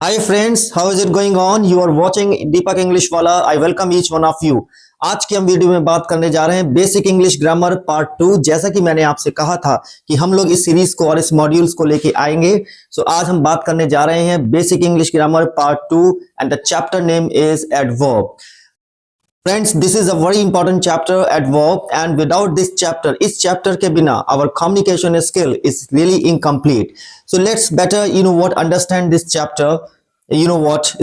Hi friends, how is it going on? You are watching Deepak English वाला. I welcome each one of you. आज की हम video में बात करने जा रहे हैं बेसिक इंग्लिश ग्रामर पार्ट 2। जैसा कि मैंने आपसे कहा था कि हम लोग इस सीरीज को और इस मॉड्यूल्स को लेके आएंगे। आज हम बात करने जा रहे हैं basic English grammar part 2 and the chapter name is adverb. Friends, this is a very important chapter, adverb, and without this chapter, इस chapter के बिना our communication skill is really incomplete. So let's better, understand this chapter,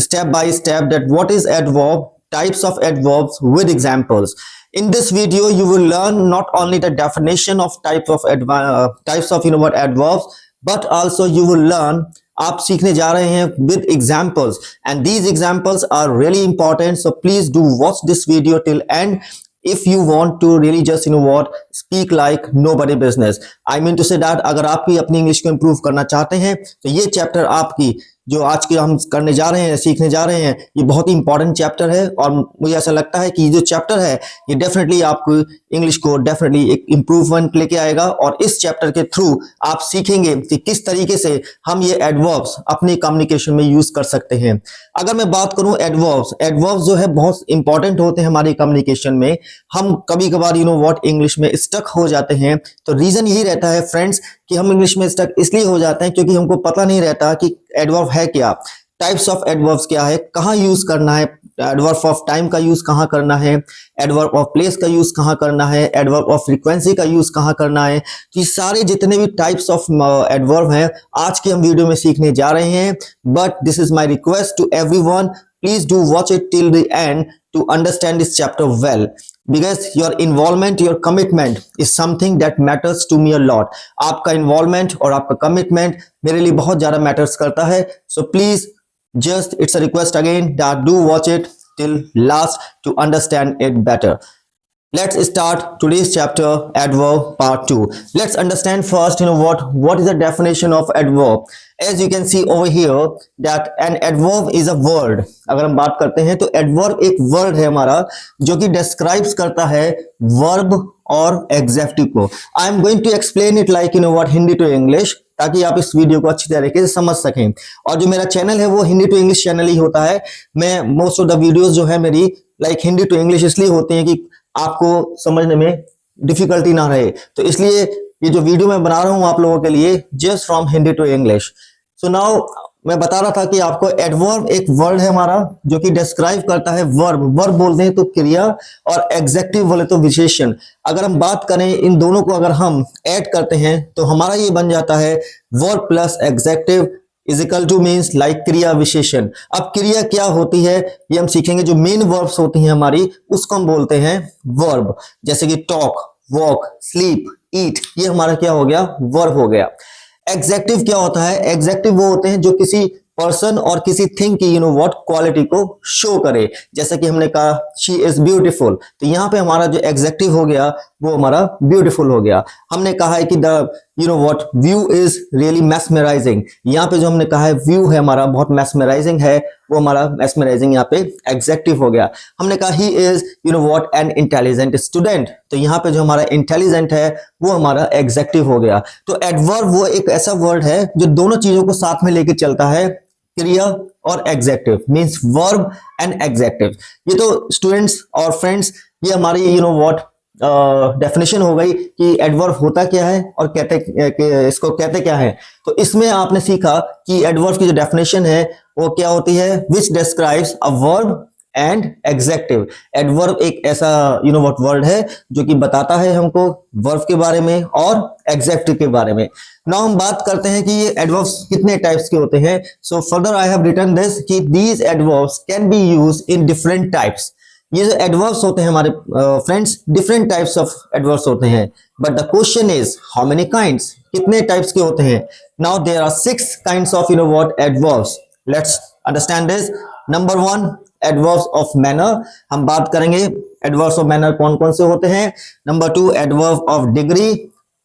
step by step, that what is adverb, types of adverbs with examples. In this video, you will learn not only the definition of adverbs, but also you will learn, आप सीखने जा रहे हैं with examples, and these examples are really important. So please do watch this video till end if you want to really just speak like nobody business. I mean to say that अगर आप भी अपनी English को improve करना चाहते हैं तो ये चैप्टर आपकी जो आज के हम करने जा रहे हैं, सीखने जा रहे हैं, ये बहुत ही इंपॉर्टेंट चैप्टर है। और मुझे ऐसा लगता है कि ये जो चैप्टर है ये डेफिनेटली आपको इंग्लिश को डेफिनेटली एक इम्प्रूवमेंट लेके आएगा। और इस चैप्टर के थ्रू आप सीखेंगे कि किस तरीके से हम ये एडवर्ब्स अपनी कम्युनिकेशन में यूज कर सकते हैं। अगर मैं बात करूं एडवर्ब्स जो है बहुत इंपॉर्टेंट होते हैं हमारी कम्युनिकेशन में। हम कभी कभार इंग्लिश में स्टक हो जाते हैं, तो रीजन यही रहता है फ्रेंड्स कि हम इंग्लिश में स्टक इसलिए हो जाते हैं क्योंकि हमको पता नहीं रहता कि एडवर्ब है क्या, टाइप्स ऑफ एडवर्ब्स क्या है, कहाँ यूज करना है, एडवर्ब ऑफ टाइम का यूज कहाँ करना है, एडवर्ब ऑफ प्लेस का यूज कहाँ करना है, एडवर्ब ऑफ फ्रीक्वेंसी का यूज कहाँ करना है। तो ये सारे जितने भी टाइप्स ऑफ एडवर्ब हैं आज की हम वीडियो में सीखने जा रहे हैं। But this is my request to everyone, please do watch it till the end to understand this chapter well, because your involvement, your commitment is something that matters to me a lot. आपका involvement और आपका commitment मेरे लिए बहुत ज़्यादा matters करता है। So please just, it's a request again that do watch it till last to understand it better. Let's start today's chapter, adverb part 2. Let's understand first, what is the definition of adverb. As you can see over here that an adverb is a word. अगर हम बात करते हैं तो adverb एक word है हमारा जो कि describes करता है verb और adjective को। I am going to explain it like Hindi to English, ताकि आप इस वीडियो को अच्छी तरीके से समझ सकें। और जो मेरा चैनल है वो हिंदी टू इंग्लिश चैनल ही होता है। मैं मोस्ट ऑफ द वीडियोस जो है मेरी हिंदी टू इंग्लिश इसलिए होती हैं कि आपको समझने में डिफिकल्टी ना रहे, तो इसलिए ये जो वीडियो मैं बना रहा हूं आप लोगों के लिए just from Hindi to English. So now मैं बता रहा था कि आपको एडवर्ब एक वर्ड है हमारा जो कि डिस्क्राइब करता है वर्ब बोलते हैं तो क्रिया, और एग्जेक्टिव बोले तो विशेषण। अगर हम बात करें इन दोनों को अगर हम ऐड करते हैं तो हमारा ये बन जाता है verb plus executive is equal two means like क्रिया विशेषण। अब क्रिया क्या होती है ये हम सीखेंगे। जो मेन वर्ब्स होती हैं हमारी उसको हम बोलते हैं वर्ब, जैसे कि टॉक, वॉक, स्लीप, ईट, ये हमारा क्या हो गया, वर्ब हो गया। एग्जेक्टिव क्या होता है, एग्जेक्टिव वो होते हैं जो किसी पर्सन और किसी थिंग की क्वालिटी को शो करे। जैसे कि हमने कहा शी इज ब्यूटीफुल, तो यहाँ पे हमारा जो एग्जेक्टिव हो गया वो हमारा ब्यूटीफुल हो गया। हमने कहा है कि द व्यू इज रियली मैस्मराइजिंग, यहाँ पे जो हमने कहा है व्यू है हमारा बहुत मैस्मराइजिंग है, वो हमारा मैस्मराइजिंग यहाँ पे एग्जेक्टिव हो गया। हमने कहा he is an intelligent student, तो यहाँ पे जो हमारा इंटेलिजेंट है वो हमारा एग्जेक्टिव हो गया। तो एडवर्ब वो एक ऐसा वर्ड है जो दोनों चीजों को साथ में लेके चलता है, क्रिया और executive, means verb and executive. ये तो स्टूडेंट्स और फ्रेंड्स ये हमारी डेफिनेशन हो गई कि एडवर्ब होता क्या है और इसको कहते क्या है। तो इसमें आपने सीखा कि एडवर्ब की जो डेफिनेशन है वो क्या होती है, which describes a verb and executive. Adverb एक ऐसा वर्ड है जो कि बताता है हमको वर्ब के बारे में और एग्जेक्टिव के बारे में। नाउ हम बात करते हैं कि ये एडवर्ब्स कितने टाइप्स के होते हैं। So further I have written this कि these adverbs can be used in different types. ये जो एडवर्ब्स होते हैं हमारे friends, different types of adverbs होते हैं, but the question is how many kinds, कितने टाइप्स के होते हैं। Now there are 6 kinds of adverbs. Let's understand this. Number 1, adverbs of manner. हम बात करेंगे एडवर्ब्स ऑफ मैनर कौन कौन से होते हैं। Number 2, adverb of degree.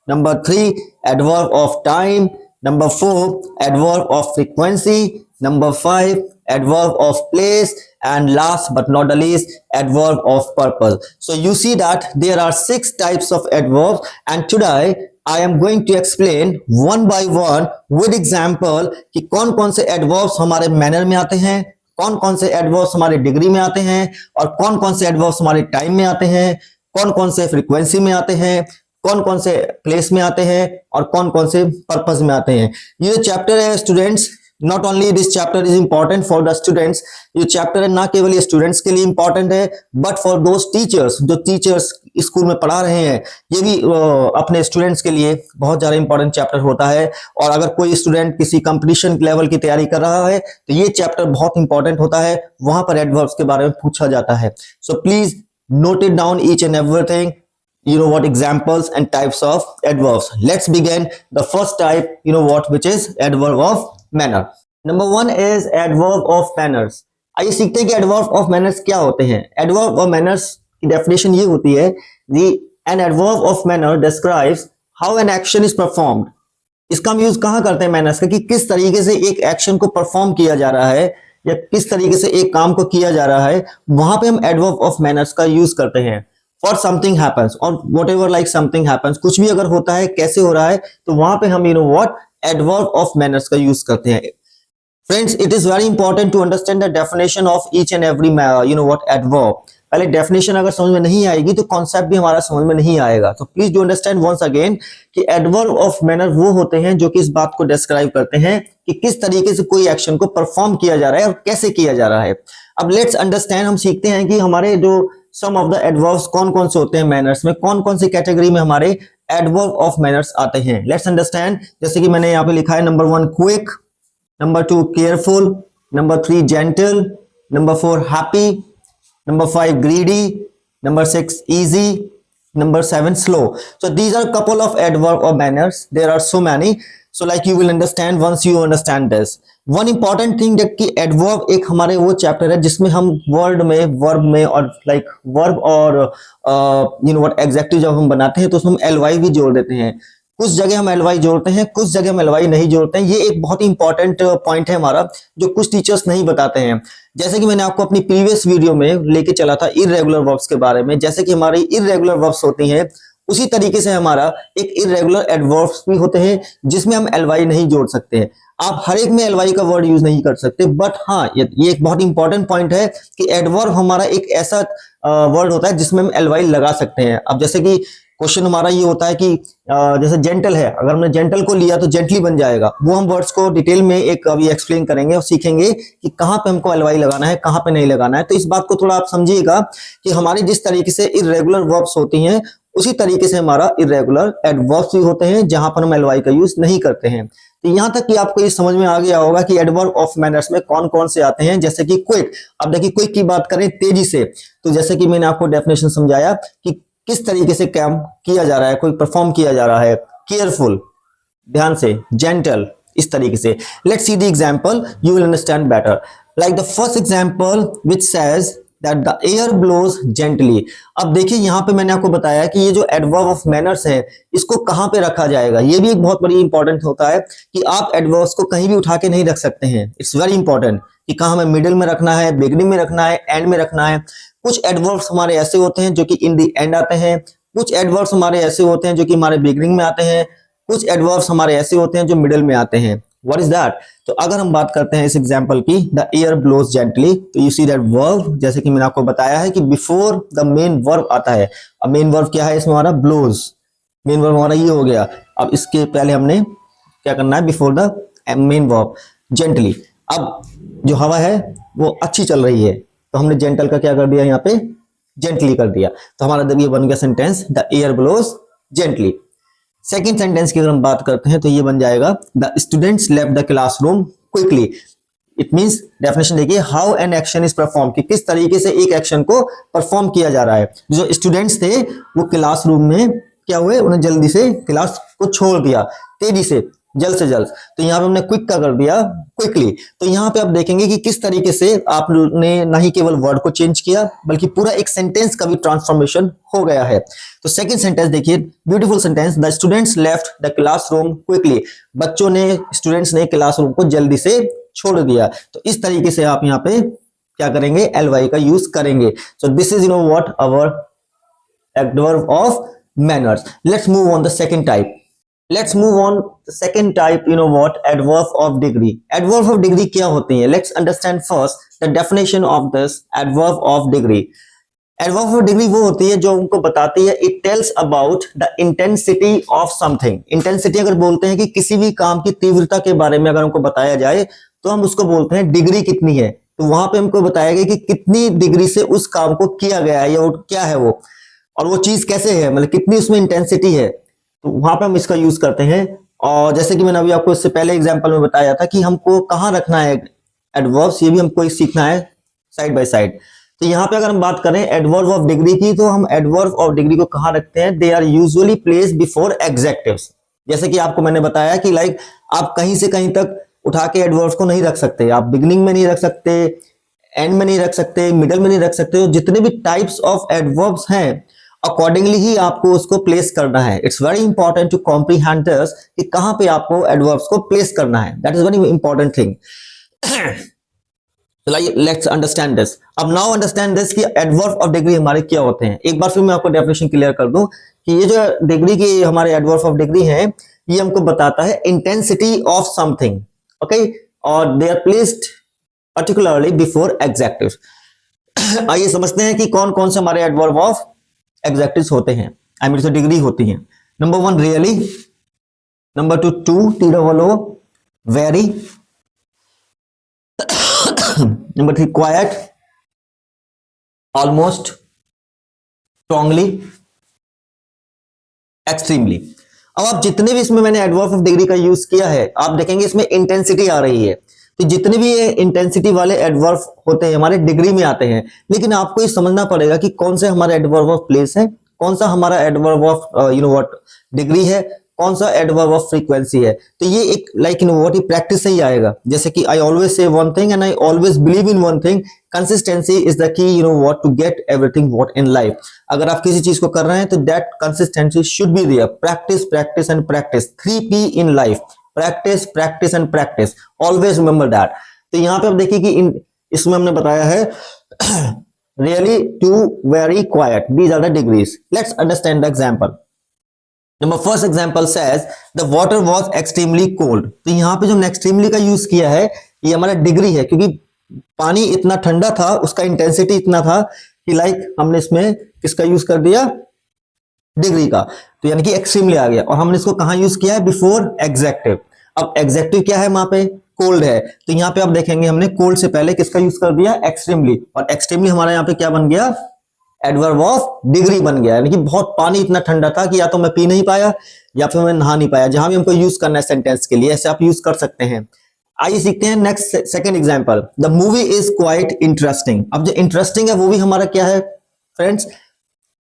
Number 3, adverb of time. Number 4, adverb of frequency. Number 5, adverb of place. And last but not the least, adverb of purpose. So you see that there are 6 types of adverbs, and today I am going to explain one by one with example कि कौन कौन से adverbs हमारे manner में आते हैं, कौन कौन से एडवर्ब्स हमारे डिग्री में आते हैं, और कौन कौन से एडवर्ब्स हमारे टाइम में आते हैं, कौन कौन से फ्रीक्वेंसी में आते हैं, कौन कौन से प्लेस में आते हैं, और कौन कौन से पर्पस में आते हैं। ये चैप्टर है students, not only this chapter is important for the students, ये चैप्टर है ना केवल ये स्टूडेंट्स के लिए इंपॉर्टेंट है, बट फॉर दोज टीचर्स जो टीचर्स स्कूल में पढ़ा रहे हैं, ये भी अपने स्टूडेंट्स के लिए बहुत ज्यादा इंपॉर्टेंट चैप्टर होता है। और अगर कोई स्टूडेंट किसी कंपटीशन लेवल की तैयारी कर रहा है तो ये चैप्टर बहुत इंपॉर्टेंट होता है, वहां पर एडवर्ब्स के बारे में पूछा जाता है। So please note it down each and everything, you know what, examples and types of adverbs. Let's begin the first type, you know what, which is adverb of manner. Number one is adverb of manners. आइए सीखते हैं कि adverb of manners क्या होते हैं। adverb of manners की definition ये होती है, an adverb of manner describes how an action is performed. इसका हम यूज कहाँ करते हैं manners का, कि किस तरीके से एक एक्शन को परफॉर्म किया जा रहा है या किस तरीके से एक काम को किया जा रहा है, वहां पे हम एडवर्ब ऑफ मैनर्स का यूज करते हैं। फॉर समथिंग हैपेंस और what ever like something happens, कुछ भी अगर होता है, कैसे हो रहा है, तो वहां पे हम you know what adverb of manners का यूज करते हैं। Friends, it is very important to understand the definition of each and every you know what adverb. पहले डेफिनेशन अगर समझ में नहीं आएगी तो कॉन्सेप्ट भी हमारा समझ में नहीं आएगा। तो please do understand once again कि एडवर्ब ऑफ मैनर वो होते हैं जो कि इस बात को डिस्क्राइब करते हैं कि किस तरीके से कोई एक्शन को परफॉर्म किया जा रहा है और कैसे किया जा रहा है। अब लेट्स अंडरस्टैंड, हम सीखते हैं कि हमारे जो सम ऑफ द एडवर्ब्स कौन कौन से होते हैं मैनर्स में, कौन कौन सी कैटेगरी में हमारे एडवर्ब ऑफ मैनर्स आते हैं। लेट्स अंडरस्टैंड, जैसे कि मैंने यहाँ पे लिखा है, number 1 quick, number 2 careful, number 3 gentle, number 4 happy, number 5 greedy, number 6 easy, number 7 slow. So these are a couple of adverb or manners. There are so many, so like you will understand once you understand this. One important thing that कि adverb एक हमारे वो chapter है जिसमें हम word में, verb में और लाइक वर्ब और यू नो व्हाट एग्जेक्टिव जब हम बनाते हैं तो उसमें हम ly भी जोड़ देते हैं। कुछ जगह हम ly जोड़ते हैं, कुछ जगह हम ly नहीं जोड़ते हैं। ये एक बहुत ही इंपॉर्टेंट पॉइंट है हमारा, जो कुछ टीचर्स नहीं बताते हैं। जैसे कि मैंने आपको अपनी प्रीवियस वीडियो में लेके चला था इररेगुलर वर्ब्स के बारे में, जैसे कि हमारी इररेगुलर वर्ब्स होती हैं, उसी तरीके से हमारा एक इररेगुलर एडवर्ब्स भी होते हैं जिसमें हम ly नहीं जोड़ सकते हैं। आप हर एक में ly का वर्ड यूज नहीं कर सकते, बट हाँ ये एक बहुत इंपॉर्टेंट पॉइंट है कि एडवर्ब हमारा एक ऐसा वर्ड होता है जिसमें हम ly लगा सकते हैं। अब जैसे कि क्वेश्चन हमारा ये होता है कि जैसे जेंटल है, अगर हमने जेंटल को लिया तो जेंटली बन जाएगा। वो हम वर्ड्स को डिटेल में एक अभी एक्सप्लेन करेंगे और सीखेंगे कि कहाँ पे हमको ly लगाना है, कहाँ पे नहीं लगाना है। तो इस बात को थोड़ा आप समझिएगा कि हमारी जिस तरीके से इररेगुलर वर्ब्स होती हैं उसी तरीके से हमारा इररेगुलर एडवर्ब्स भी होते हैं जहां पर हम ly का यूज नहीं करते हैं। तो यहां तक कि आपको ये समझ में आ गया होगा कि एडवर्ब ऑफ मैनर्स में कौन कौन से आते हैं। जैसे कि क्विक, अब देखिए क्विक की बात करें तेजी से, तो जैसे कि मैंने आपको डेफिनेशन समझाया कि किस तरीके से काम किया जा रहा है, कोई परफॉर्म किया जा रहा है। केयरफुल, ध्यान से, जेंटल, इस तरीके से। Let's see the example, you will understand better. Like the first example which says that the air blows gently. अब देखिए यहाँ पे मैंने आपको बताया कि ये जो एडवर्ब ऑफ मैनर्स है इसको कहाँ पे रखा जाएगा, ये भी एक बहुत बड़ी इंपॉर्टेंट होता है कि आप एडवर्ब्स को कहीं भी उठा के नहीं रख सकते हैं। इट्स वेरी इंपॉर्टेंट कि कहाँ हमें मिडिल में रखना है, बिगिनिंग में रखना है, एंड में रखना है। कुछ एडवर्ब्स हमारे ऐसे होते हैं जो कि इन दी एंड आते हैं, कुछ एडवर्ब्स हमारे ऐसे होते हैं जो कि हमारे बिगिनिंग में आते हैं, कुछ एडवर्ब्स हमारे ऐसे होते हैं जो मिडिल में आते हैं। What is that? तो अगर हम बात करते हैं इस एग्जांपल की, द एयर ब्लोज जेंटली, तो यू सी दैट वर्ब, जैसे कि मैंने आपको बताया है कि बिफोर द मेन वर्ब आता है। अब मेन वर्ब क्या है इसमें हमारा? ब्लोज। मेन वर्ब हमारा ये हो गया। अब इसके पहले हमने क्या करना है? Before the main verb gently. अब जो हवा है वो अच्छी चल रही है तो हमने जेंटल का क्या कर दिया, यहाँ पे जेंटली कर दिया। तो हमारा जब ये बन गया sentence, the air blows gently. Second sentence की अगर हम बात करते हैं तो ये बन जाएगा, the students left the classroom quickly. It means, definition देखिए, how an action is perform, कि किस तरीके से एक एक्शन को परफॉर्म किया जा रहा है। जो स्टूडेंट्स थे वो क्लासरूम में क्या हुए, उन्हें जल्दी से क्लास को छोड़ दिया, तेजी से, जल्द से जल्द। तो यहाँ पे हमने क्विक का कर दिया क्विकली। तो यहाँ पे आप देखेंगे कि किस तरीके से आपने ना ही केवल वर्ड को चेंज किया बल्कि पूरा एक सेंटेंस का भी ट्रांसफॉर्मेशन हो गया है। तो सेकंड सेंटेंस देखिए, beautiful sentence, the students left the classroom quickly. बच्चों ने, स्टूडेंट्स ने क्लासरूम को जल्दी से छोड़ दिया। तो इस तरीके से आप यहाँ पे क्या करेंगे, ly का यूज करेंगे। So this is what our adverb of manners. Let's move on the second type. Let's move on second type, you know what, adverb of degree. Adverb of degree क्या होती है? Let's understand first the definition of this adverb of degree. Adverb of degree वो होती है जो उनको बताती है, it tells about the intensity of something. Intensity अगर बोलते हैं कि किसी भी काम की तीव्रता के बारे में अगर हमको बताया जाए तो हम उसको बोलते हैं डिग्री कितनी है। तो वहां पे हमको बताया गया कि कितनी डिग्री से उस काम को किया गया है, या वो क्या है वो, और वो चीज कैसे है, मतलब कितनी उसमें इंटेंसिटी है। तो वहां पे हम इसका यूज करते हैं। और जैसे कि मैंने अभी आपको इससे पहले एग्जांपल में बताया था कि हमको कहाँ रखना है एडवर्ब्स, ये भी हमको सीखना है साइड बाय साइड। तो यहाँ पे अगर हम बात करें एडवर्ब ऑफ डिग्री की, तो हम एडवर्ब ऑफ डिग्री को कहाँ रखते हैं? They are usually placed before adjectives. जैसे कि आपको मैंने बताया कि लाइक आप कहीं से कहीं तक उठा के एडवर्ब्स को नहीं रख सकते, आप बिगिनिंग में नहीं रख सकते, एंड में नहीं रख सकते, मिडल में नहीं रख सकते। जितने भी टाइप्स ऑफ एडवर्ब्स हैं अकॉर्डिंगली ही आपको उसको प्लेस करना है। It's very important to comprehend this कि कहां पे आपको एडवर्ब्स को प्लेस करना है। That is very important thing. Let's understand this. अब नाउ अंडरस्टैंड दिस कि एडवर्ब ऑफ डिग्री हमारे क्या होते हैं। एक बार फिर मैं आपको डेफिनेशन क्लियर कर दूं कि ये जो डिग्री की हमारे एडवर्ब ऑफ डिग्री है, ये हमको बताता है इंटेंसिटी ऑफ समथिंग, ओके, और they are placed particularly before adjectives. आइए समझते हैं कि कौन कौन से हमारे एडवर्ब ऑफ एडजेक्टिव्स होते हैं, आई मीन डिग्री होती हैं। Number 1 really, number 2 two, T double O, very, number 3 quite, almost, strongly, extremely. अब आप जितने भी इसमें मैंने एडवर्ब ऑफ डिग्री का यूज किया है, आप देखेंगे इसमें इंटेंसिटी आ रही है। तो जितने भी ये इंटेंसिटी वाले एडवर्ब होते हैं हमारे डिग्री में आते हैं, लेकिन आपको ये समझना पड़ेगा कि कौन से हमारा एडवर्ब ऑफ प्लेस है, कौन सा हमारा adverb of you know what degree है, कौन सा एडवर्ब ऑफ फ्रीक्वेंसी है। तो ये एक like you know what practice से ही आएगा। जैसे कि I always say one thing and I always believe in one thing, consistency is the key, you know what, to get everything what in life. अगर आप किसी चीज को कर रहे हैं तो that consistency should be there. Practice, practice and practice, 3P in life, practice, practice and practice, always remember that. तो यहाँ पे आप देखिए कि इसमें हमने बताया है really, too, very, quite, these are the degrees. Let's understand the example. Number first example says the water was extremely cold. तो यहाँ पे जो हमने extremely का यूज किया है ये हमारा डिग्री है, क्योंकि पानी इतना ठंडा था, उसका इंटेंसिटी इतना था कि लाइक हमने इसमें किसका यूज कर दिया? डिग्री का। तो यानी कि एक्सट्रीमली आ गया, और हमने इसको कहाँ यूज किया है? Before executive. अब एग्जेक्टिव क्या है वहां पे? कोल्ड है। तो यहाँ पे आप देखेंगे हमने कोल्ड से पहले किसका यूज कर दिया? एक्सट्रीमली। और एक्सट्रीमली हमारा यहाँ पे क्या बन गया? एडवर्ब ऑफ डिग्री बन गया। यानी कि बहुत पानी इतना ठंडा था कि या तो मैं पी नहीं पाया या फिर मैं नहा नहीं पाया। जहां भी हमको यूज करना है सेंटेंस के लिए, ऐसे आप यूज कर सकते हैं। आइए सीखते हैं next second example. The movie is quite interesting. अब जो इंटरेस्टिंग है वो भी हमारा क्या है फ्रेंड्स?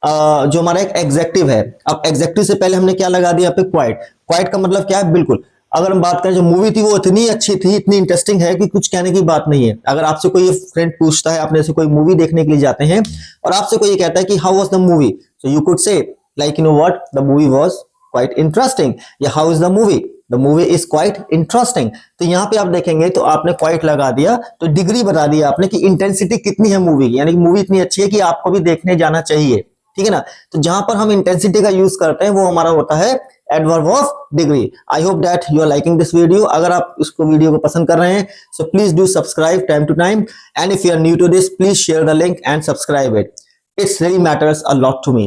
जो हमारा एक एग्जेक्टिव है। अब एग्जेक्टिव से पहले हमने क्या लगा दिया? यहाँ पे क्वाइट। क्वाइट का मतलब क्या है? बिल्कुल। अगर हम बात करें जो मूवी थी वो इतनी अच्छी थी, इतनी इंटरेस्टिंग है कि कुछ कहने की बात नहीं है। अगर आपसे कोई फ्रेंड पूछता है, आपने से कोई मूवी देखने के लिए जाते हैं और आपसे कोई ये कहता है कि how was the movie, so you could say like you know what, the movie was quite interesting, या how is the movie, the movie is quite interesting. तो यहाँ पे आप देखेंगे तो आपने क्वाइट लगा दिया, तो डिग्री बता दिया आपने कि इंटेंसिटी कितनी है मूवी की, यानी कि मूवी इतनी अच्छी है कि आपको भी देखने जाना चाहिए। ठीक है ना? तो जहां पर हम इंटेंसिटी का यूज करते हैं वो हमारा होता है adverb of degree. I hope that you are liking this video. अगर आप इसको वीडियो को पसंद कर रहे हैं so please do subscribe time to time, and if you are new to this please share the link and subscribe it. It really matters a lot to me.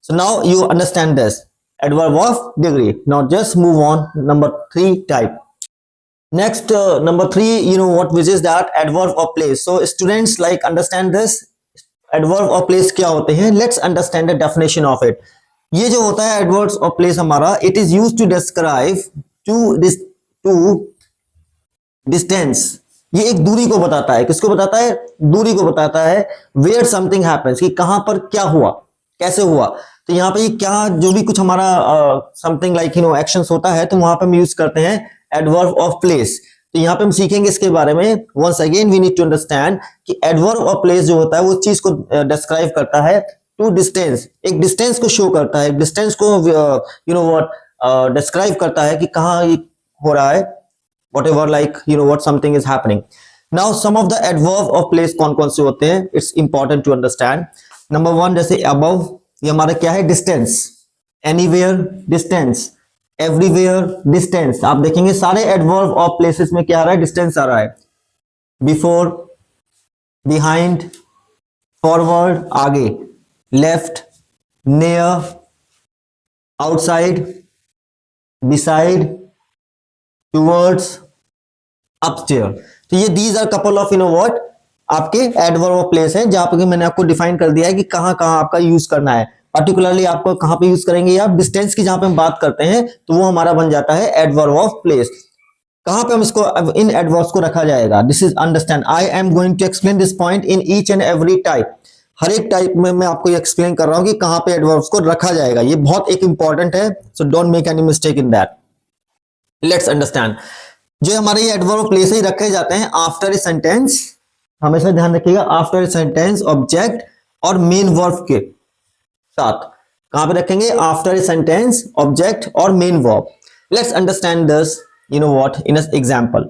So now you understand this adverb of degree. Now just move on number 3 type. Next number 3, you know what, which is that adverb of place. So students like understand this adverb of place क्या होते हैं? Let's understand the definition of it. ये जो होता है adverbs of place हमारा, it is used to describe to distance. ये एक दूरी को बताता है। किसको बताता है? दूरी को बताता है। Where something happens, कि कहां पर क्या हुआ, कैसे हुआ। तो यहाँ पे क्या जो भी कुछ हमारा something like you no actions होता है, तो वहां पे हम यूज करते हैं एडवर्ब ऑफ प्लेस। तो यहाँ पे हम सीखेंगे इसके बारे में। Once again we need to understand कि एडवर्ब ऑफ प्लेस जो होता है वो चीज को डिस्क्राइब करता है टू डिस्टेंस, एक डिस्टेंस को शो करता है, डिस्टेंस को यू नो व्हाट डिस्क्राइब करता है कि कहाँ ये हो रहा है, whatever like you know what something is happening. Now some of the adverb of place कौन कौन से होते हैं? It's important to understand. Number 1 जैसे above, ये हमारा क्या है? Distance, anywhere, distance, everywhere, distance. आप देखेंगे सारे एडवर्ब ऑफ प्लेसेस में क्या आ रहा है, डिस्टेंस आ रहा है। बिफोर, बिहाइंड, फॉरवर्ड आगे, left, near, outside, beside, towards, upstair. तो ये these are couple of what आपके एडवर्ब ऑफ प्लेस है, जहां पर मैंने आपको डिफाइन कर दिया है कि कहां कहां आपका यूज करना है। पर्टिकुलरली आपको कहां पे यूज करेंगे, आप डिस्टेंस की जहां पे हम बात करते हैं तो वो हमारा बन जाता है एडवर्ब ऑफ प्लेस। कहां पे हम इसको इन एडवर्ब्स को रखा जाएगा, this is understand. I am going to explain this point in each and every type. हर एक टाइप में मैं आपको एक्सप्लेन कर रहा हूं कि कहां पे एडवर्ब्स को रखा जाएगा। ये बहुत एक इंपॉर्टेंट है, so don't make any mistake in that. Let's understand. जो हमारे ये एडवर्ब ऑफ प्लेस ही रखे जाते हैं आफ्टर ए सेंटेंस, हमेशा ध्यान रखिएगा, आफ्टर ए सेंटेंस ऑब्जेक्ट और मेन वर्ब के साथ। कहां पे रखेंगे, आफ्टर ए सेंटेंस ऑब्जेक्ट और main verb. Let's understand this what in an example.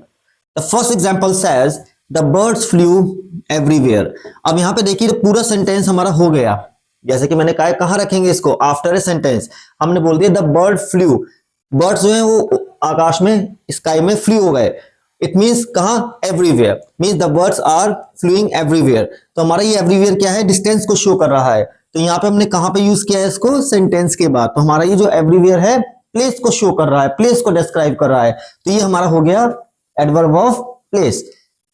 The first example says the birds flew everywhere. अब यहां पे देखिए तो पूरा सेंटेंस हमारा हो गया। जैसे कि मैंने कहा कहां रखेंगे इसको, आफ्टर ए सेंटेंस। हमने बोल दिया द बर्ड फ्लू, बर्ड्स जो है वो आकाश में, स्काई में फ्लू हो गए। इट मीन्स कहां, everywhere, means the birds are flying everywhere. तो हमारा ये एवरीवेयर क्या है, डिस्टेंस को शो कर रहा है। तो यहाँ पे हमने कहां पे यूज किया है इसको, सेंटेंस के बाद। तो हमारा ये जो एवरीवेयर है प्लेस को शो कर रहा है, प्लेस को डिस्क्राइब कर रहा है। तो ये हमारा हो गया एडवर्ब ऑफ प्लेस।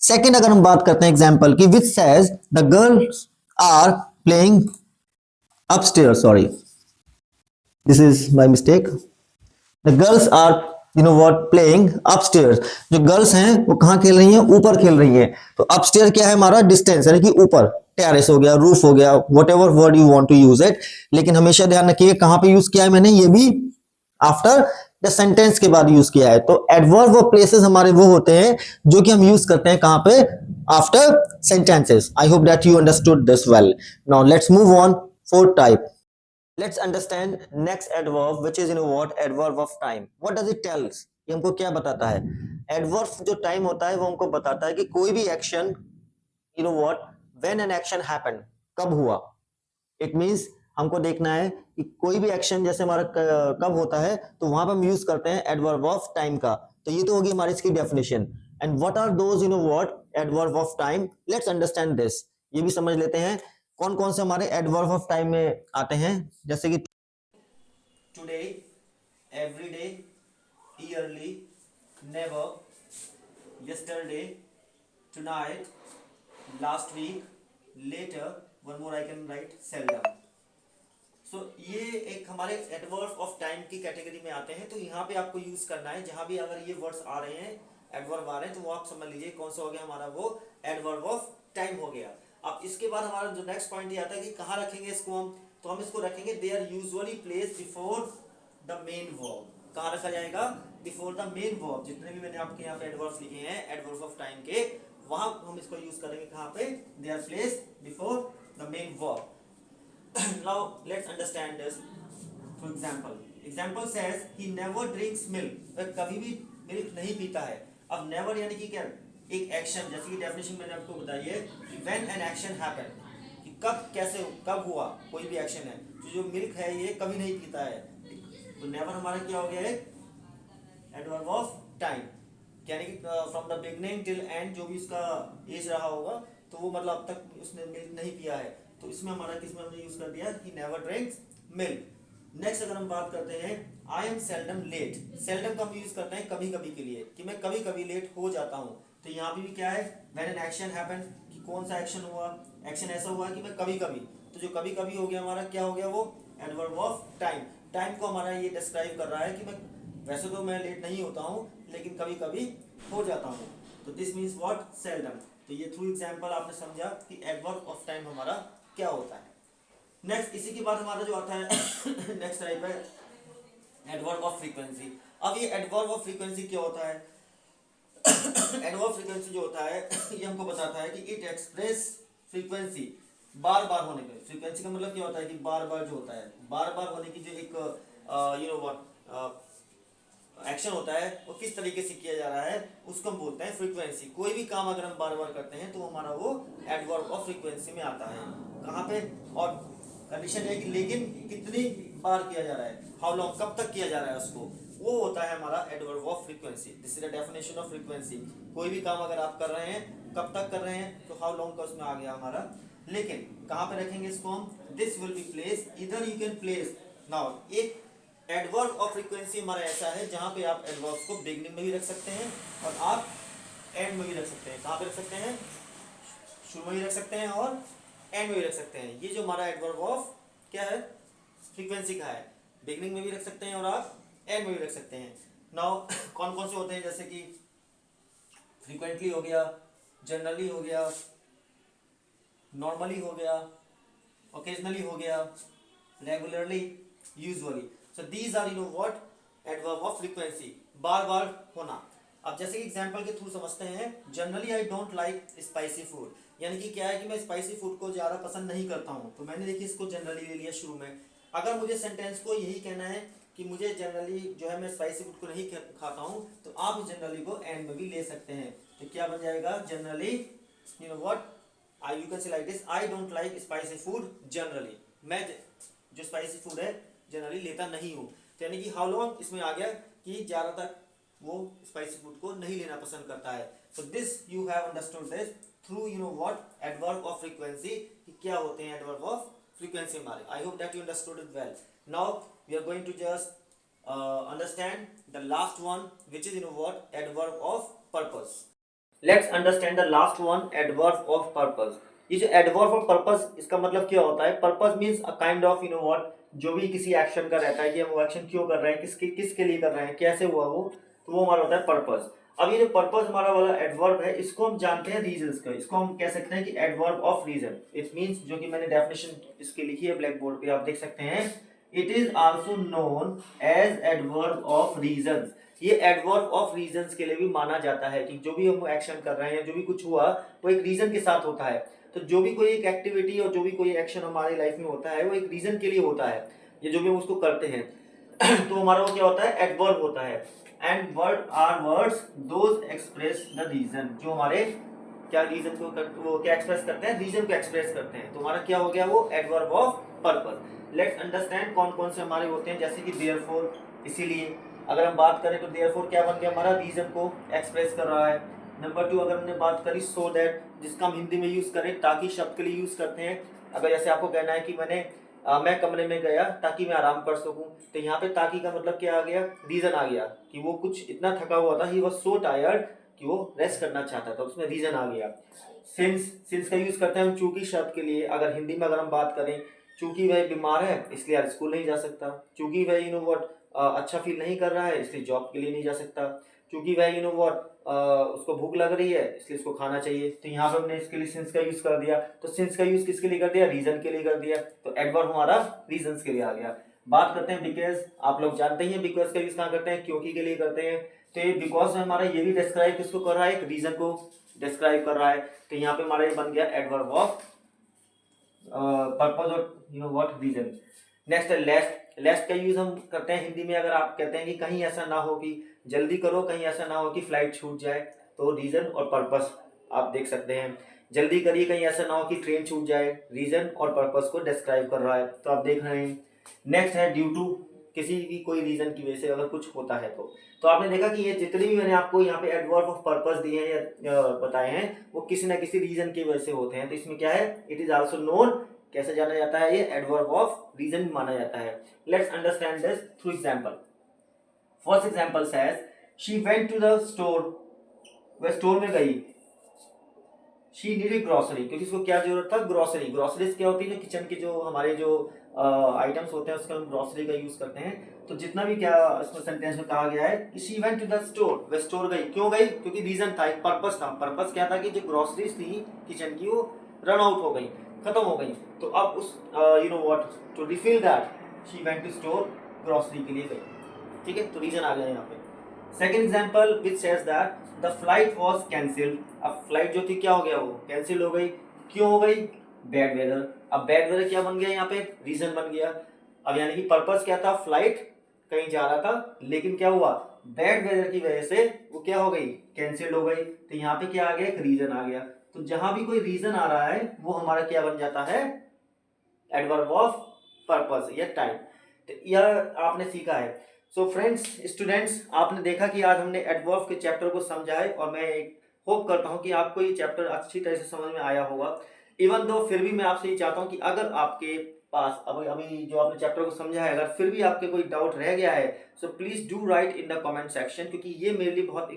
सेकंड अगर हम बात करते हैं एग्जांपल की, which says the girls are playing upstairs, sorry this is my mistake, the girls are playing upstairs. जो गर्ल्स हैं वो कहां खेल रही हैं, ऊपर खेल रही हैं। तो अपस्टेयर क्या है हमारा, डिस्टेंस, यानी कि ऊपर, टेरेस हो गया, रूफ हो गया, whatever word you want to use it. लेकिन हमेशा ध्यान रखिए कहां पे यूज किया है मैंने, ये भी आफ्टर द सेंटेंस के बाद यूज किया है। तो एडवर्ब ऑफ प्लेसेस हमारे वो होते हैं जो कि हम यूज करते हैं कहां पे, after sentences. I hope that you understood this well. Now let's move on, fourth type. Let's understand next adverb which is what adverb of time. What does it tells, ये हमको क्या बताता है। एडवर्ब जो टाइम होता है वो हमको बताता है कि कोई भी action, what when an action happened, कब हुआ। इट मींस हमको देखना है कि कोई भी एक्शन जैसे हमारा कब होता है, तो वहां पर हम यूज करते हैं एडवर्ब ऑफ टाइम का। तो ये तो होगी हमारी इसकी definition. And what are those what adverb of time, let's understand this. ये भी समझ लेते हैं कौन कौन से हमारे एडवर्ब ऑफ टाइम में आते हैं, जैसे कि today, everyday, yearly, never, yesterday, tonight, last week, later, one more I can write, seldom. So ये एक हमारे एडवर्ब ऑफ टाइम की कैटेगरी में आते हैं। तो यहाँ पे आपको यूज करना है, जहां भी अगर ये वर्ड्स आ रहे हैं, एडवर्ब आ रहे हैं, तो वो आप समझ लीजिए कौन सा हो गया हमारा, वो एडवर्ब ऑफ टाइम हो गया। अब इसके बाद हमारा जो नेक्स्ट पॉइंट ये आता है कि कहाँ रखेंगे इसको हम, तो हम इसको रखेंगे they are usually place before the main verb. कहाँ रखा जाएगा, बिफोर द मेन वर्ब। जितने भी मैंने आपके यहाँ पे एडवर्ब्स लिखे हैं एडवर्ब्स ऑफ टाइम के, वहां हम इसको यूज करेंगे कहाँ पे, they are place before the main verb. Now let's understand this. For example says he never drinks milk. वह कभी भी मिल्क नहीं पीता है। अब never यानी कि क्या, एक एक्शन, जैसे कि डेफिनेशन मैंने आपको बताई है कि when an action happen, कि कब, कैसे, कब हुआ कोई भी एक्शन है, तो जो मिल्क है ये कभी नहीं पीता है। तो नेवर हमारा क्या हो गया है, एडवर्ब ऑफ टाइम, यानी कि from the beginning till and, जो भी इसका एज रहा होगा, तो वो मतलब अब तक उसने मिल्क नहीं पिया है। तो इसमें हमारा किसमें हमने यूज कर दिया, he never drinks milk. Next अगर हम बात करते हैं, I am seldom late. Seldom का हम यूज करते हैं कभी कभी के लिए, कि मैं कभी कभी लेट हो जाता हूँ। तो यहाँ पे भी क्या है, व्हेन एन एक्शन हैपन, कि कौन सा एक्शन हुआ, एक्शन ऐसा हुआ कि मैं कभी कभी, तो जो कभी कभी हो गया हमारा क्या हो गया, वो एडवर्ब ऑफ टाइम। टाइम को हमारा ये डिस्क्राइब कर रहा है कि मैं वैसे तो मैं लेट नहीं होता हूँ, लेकिन कभी कभी हो जाता हूँ। तो दिस मीन्स व्हाट, सेल्डम। तो ये थ्रू एग्जांपल आपने समझा कि एडवर्ब ऑफ टाइम हमारा क्या होता है। नेक्स्ट इसी के बाद हमारा जो आता है नेक्स्ट टाइप है एडवर्ब ऑफ फ्रीक्वेंसी। अब ये एडवर्ब ऑफ फ्रीक्वेंसी क्या होता है, एडवर्ब फ्रीक्वेंसी जो होता है ये हमको बताता है कि इट एक्सप्रेस फ्रीक्वेंसी, बार बार होने पे। फ्रीक्वेंसी का मतलब क्या होता है कि बार बार जो होता है, बार बार होने की जो एक एक्शन होता है वो किस तरीके से किया जा रहा है, उसको हम बोलते हैं फ्रीक्वेंसी। कोई भी काम अगर हम बार बार करते हैं तो हमारा वो एडवर्ब ऑफ फ्रीक्वेंसी में आता है। कहाँ पे, और कंडीशन है कि लेकिन कितनी बार किया जा रहा है, हाउ लॉन्ग, कब तक किया जा रहा है उसको। वो होता है हमारा adverb of frequency. This is the definition of frequency. कोई भी काम अगर आप कर रहे हैं, कब तक कर रहे हैं, तो हाउ लॉन्ग का उसमें आ गया हमारा। लेकिन कहाँ पे रखेंगे इसको हम, दिस विल बी प्लेस, इधर यू कैन प्लेस। नाउ एक एडवर्ब ऑफ फ्रीक्वेंसी हमारा ऐसा है जहाँ पे आप एडवर्ब को बिगनिंग में भी रख सकते हैं और आप एंड में भी रख सकते हैं। कहाँ पे रख सकते हैं, शुरू में भी रख सकते हैं और एंड में भी रख सकते हैं। ये जो हमारा एडवर्ब ऑफ क्या है, फ्रीक्वेंसी का है, बिगनिंग में भी रख सकते हैं और आप एंड में भी रख सकते हैं। नाउ कौन कौन से होते हैं, जैसे कि फ्रीक्वेंटली हो गया, जनरली हो गया, नॉर्मली हो गया, ओकेजनली हो गया, regularly, usually. So these are you know what adverb of frequency, बार बार होना। अब जैसे कि एग्जांपल के थ्रू समझते हैं, generally I don't like spicy food, यानी कि क्या है कि मैं स्पाइसी फूड को ज़्यादा पसंद नहीं करता हूँ। तो मैंने देखिए इसको जनरली ले लिया शुरू में। अगर मुझे सेंटेंस को यही कहना है कि मुझे जनरली जो है मैं स्पाइसी फूड को नहीं खाता हूँ, तो आप जनरली को एंड में भी ले सकते हैं। तो क्या बन जाएगा, generally you know what I, you can say like this, I don't like spicy food generally, मैं जो स्पाइसी फूड है जनरली लेता नहीं हूँ। तो यानी कि हाउ लॉन्ग इसमें आ गया कि ज़्यादातर वो स्पाइसी फूड को नहीं लेना पसंद करता है। So this you have understood this through you know what adverb of frequency, कि क्या होते हैं एडवर्ब ऑफ फ्रीक्वेंसी हमारे। I hope that you understood it well. Now we are going to just understand the last one, which is you know what adverb of purpose. Let's understand the last one, adverb of purpose. ये जो adverb of purpose, इसका मतलब क्या होता है, purpose means a kind of you know what, जो भी किसी एक्शन का रहता है कि हम वो एक्शन क्यों कर रहे हैं, किसके लिए कर रहे हैं, कैसे हुआ वो, तो वो हमारा होता है पर्पस। अब ये जो पर्पस हमारा वाला एडवर्ब है, इसको हम जानते हैं रीजंस का, इसको हम कह सकते हैं कि adverb of reason. It means, जो कि मैंने डेफिनेशन इसकी लिखी है ब्लैक बोर्ड पे, आप देख सकते हैं, it is also known as adverb of reasons. ये एडवर्ब ऑफ रीजंस के लिए भी माना जाता है कि जो भी हम एक्शन कर रहे हैं, जो भी कुछ हुआ, वो एक रीजन के साथ होता है। तो जो भी कोई एक एक्टिविटी और जो भी कोई एक्शन हमारी लाइफ में होता है, वो एक रीजन के लिए होता है, ये जो भी हम उसको करते हैं तो हमारा वो क्या होता है, एडवर्ब होता है। And word or words those express the reason, जो हमारे क्या रीजन को वो क्या एक्सप्रेस करते हैं, रीजन को एक्सप्रेस करते हैं। तो हमारा क्या हो गया, वो adverb of purpose. Let's understand कौन कौन से हमारे होते हैं, जैसे कि देयरफॉर, इसीलिए अगर हम बात करें तो देयरफॉर क्या बन गया, हमारा रीजन को एक्सप्रेस कर रहा है। नंबर 2, अगर हमने बात करी सो दैट, जिसका हम हिंदी में यूज करें ताकि शब्द के लिए यूज करते हैं। अगर जैसे आपको कहना है कि मैं कमरे में गया ताकि मैं आराम कर सकूं, तो यहाँ पे ताकि का मतलब क्या आ गया, रीजन आ गया कि वो कुछ इतना थका हुआ था, ही वाज सो टायर्ड, कि वो रेस्ट करना चाहता था, उसमें रीजन आ गया। सिंस का यूज करते हैं हम चूंकि शब्द के लिए। अगर हिंदी में अगर हम बात करें, चूंकि वह बीमार है इसलिए आज स्कूल नहीं जा सकता, चूंकि वह यू नो व्हाट अच्छा फील नहीं कर रहा है इसलिए जॉब के लिए नहीं जा सकता, क्योंकि वह यू नो व्हाट उसको भूख लग रही है इसलिए इसको खाना चाहिए। तो यहाँ पे हमने इसके लिए सिंस का यूज कर दिया। तो सिंस का यूज किसके लिए कर दिया, रीजन के लिए कर दिया। तो एडवर्ब हमारा रीजन के लिए आ गया। बात करते हैं बिकॉज, आप लोग जानते ही हैं बिकॉज का यूज कहाँ करते हैं, क्योंकि के लिए करते हैं। तो ये बिकॉज में हमारा ये भी डिस्क्राइब किसको कर रहा है, एक रीजन को डिस्क्राइब कर रहा है। तो यहाँ पे हमारा ये बन गया एडवर्ब ऑफ पर्पस और you know what reason. Next है लेस्ट। लेस्ट का यूज हम करते हैं हिंदी में, अगर आप कहते हैं कि कहीं ऐसा ना हो कि जल्दी करो, कहीं ऐसा ना हो कि फ्लाइट छूट जाए, तो रीजन और पर्पस आप देख सकते हैं। जल्दी करिए, कहीं ऐसा ना हो कि ट्रेन छूट जाए, रीजन और पर्पस को डिस्क्राइब कर रहा है, तो आप देख रहे हैं। नेक्स्ट है ड्यू टू, किसी भी कोई रीजन की वजह से अगर कुछ होता है तो आपने देखा कि ये जितने भी मैंने आपको यहाँ पे एडवर्ब ऑफ पर्पस दिए हैं या बताए हैं, वो किसी ना किसी रीजन की वजह से होते हैं। तो इसमें क्या है, इट इज आल्सो नोन, कैसे जाना जाता है, ये एडवर्ब ऑफ रीजन माना जाता है। Let's understand this through example. First example says she went to the store, वह स्टोर में गई। शी नीडेड ग्रोसरी, क्योंकि इसको क्या जरूरत था, ग्रोसरी। ग्रोसरीज क्या होती है, किचन के जो हमारे जो आइटम्स होते हैं उसका हम ग्रोसरी का यूज करते हैं। तो जितना भी क्या इसमें सेंटेंस में कहा गया है कि she went to the store, वह स्टोर गई, क्यों गई, क्योंकि रीजन था, एक पर्पस था। पर्पस क्या था कि जो ग्रोसरीज थी किचन की वो रन आउट हो गई, खत्म हो गई। तो अब उस you know what to refill that she went to store, grocery के लिए गई। ठीक है, तो रीजन आ गया यहाँ पे। Second example which says that the flight was cancelled. अब फ्लाइट जो थी क्या हो गया, वो कैंसिल हो गई, क्यों हो गई, बैड वेदर। अब बैड वेदर क्या बन गया यहाँ पे, रीजन बन गया। अब यानी कि पर्पस क्या था, फ्लाइट कहीं जा रहा था, लेकिन क्या हुआ, बैड वेदर की वजह से वो क्या हो गई, कैंसिल हो गई। तो यहाँ पे क्या आ गया, एक रीजन आ गया। तो जहां भी कोई रीजन आ रहा है वो हमारा क्या बन जाता है, एडवर्ब ऑफ पर्पस या टाइम। तो यह आपने सीखा है। सो फ्रेंड्स, स्टूडेंट्स, आपने देखा कि आज हमने एडवर्ब के चैप्टर को समझा है और मैं होप करता हूं कि आपको ये चैप्टर अच्छी तरह से समझ में आया होगा। इवन दो फिर भी मैं आपसे ये चाहता हूं कि अगर आपके पास अभी अभी जो आपने चैप्टर को समझा है, अगर फिर भी आपके कोई डाउट रह गया है, सो please do right in the comment section, क्योंकि ये मेरे लिए बहुत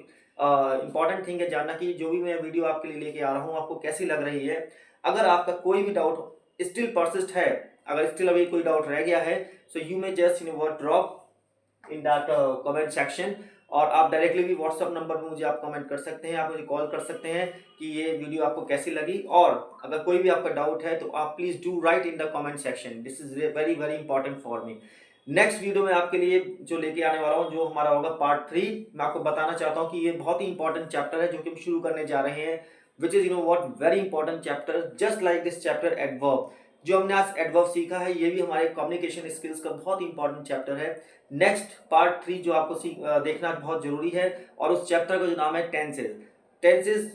इंपॉर्टेंट थिंग है जानना कि जो भी मैं वीडियो आपके लिए लेके आ रहा हूँ आपको कैसी लग रही है। अगर आपका कोई भी डाउट स्टिल परसिस्ट है, अगर स्टिल अभी कोई डाउट रह गया है, so you may just in word drop in that comment section, और आप डायरेक्टली भी व्हाट्सएप नंबर पे मुझे आप कमेंट कर सकते हैं, आप मुझे कॉल कर सकते हैं कि ये वीडियो आपको कैसी लगी। और अगर कोई भी आपका डाउट है तो आप please do right in the comment section, this is very very important for me. Next video में आपके लिए जो लेके आने वाला हूँ, जो हमारा होगा पार्ट 3, मैं आपको बताना चाहता हूँ कि ये बहुत ही इंपॉर्टेंट चैप्टर है जो कि हम शुरू करने जा रहे हैं, which is what very important chapter, just like this chapter adverb. जो हमने आज एडवर्ब सीखा है ये भी हमारे कम्युनिकेशन स्किल्स का बहुत इंपॉर्टेंट चैप्टर है। नेक्स्ट पार्ट 3 जो आपको देखना बहुत जरूरी है, और उस चैप्टर का जो नाम है टेंसेज। टेंसेज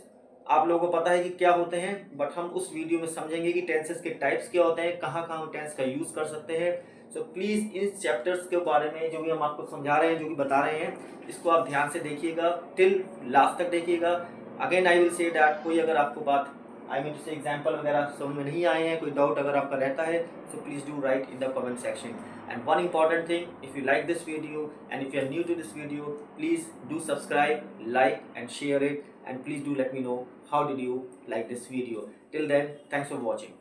आप लोगों को पता है कि क्या होते हैं, बट हम उस वीडियो में समझेंगे कि टेंसेज के टाइप्स क्या होते हैं, कहाँ कहाँ हम टेंस का यूज कर सकते हैं। सो प्लीज इस चैप्टर्स के बारे में जो भी हम आपको समझा रहे हैं, जो भी बता रहे हैं, इसको आप ध्यान से देखिएगा, टिल लास्ट तक देखिएगा। Again I will say that कोई अगर आपको बात आई मीन टू से एग्जाम्पल वगैरह समझ में नहीं आए हैं, कोई डाउट अगर आपका रहता है, सो please do right in the comment section. And one important thing, if you like this video and if you are new to this video, please do subscribe, like and share it, and please do let me know how did you like this video. Till then, thanks for watching.